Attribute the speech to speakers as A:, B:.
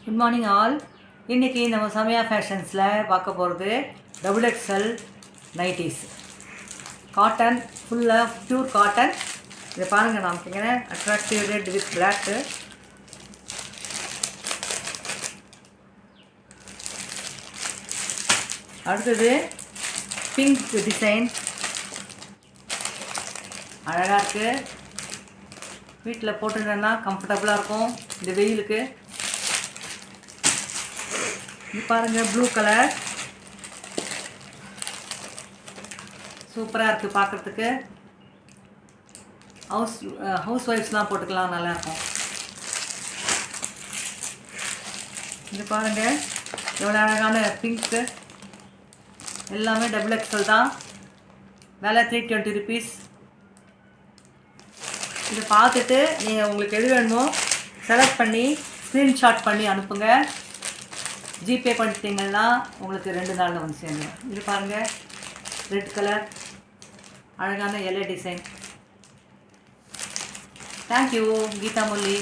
A: Good morning all. இன்றைக்கி நம்ம சமயா ஃபேஷன்ஸில் பார்க்க போகிறது XXL நைட்டிஸ், காட்டன், ஃபுல்லாக ப்யூர் காட்டன். இதை பாருங்கள், நான் கேட்குறேன் அட்ராக்டிவ் ரெட் வித் பிளாக்கு. அடுத்தது பிங்க் டிசைன், அழகாக இருக்குது. வீட்டில் போட்டுருந்தேன்னா கம்ஃபர்டபுளாக இருக்கும் இந்த வெயிலுக்கு. இது பாருங்கள், ப்ளூ கலர் சூப்பராக இருக்குது பார்க்குறதுக்கு. ஹவுஸ் ஒய்ஃப்ஸ்லாம் போட்டுக்கலாம், நல்லாயிருக்கும். இது பாருங்கள் எவ்வளோ அழகான பிங்க்கு. எல்லாமே XXL தான், விலை 320 rupees. இதை பார்த்துட்டு நீங்கள் உங்களுக்கு எது வேணுமோ செலக்ட் பண்ணி ஸ்க்ரீன்ஷாட் பண்ணி அனுப்புங்க. ஜிபே பண்ணிட்டீங்கன்னா உங்களுக்கு 2 நாளில் வந்து சேருங்க. இது பாருங்கள், ரெட் கலர் அழகான எல்ஏ டிசைன். தேங்க்யூ கீதா முரளி.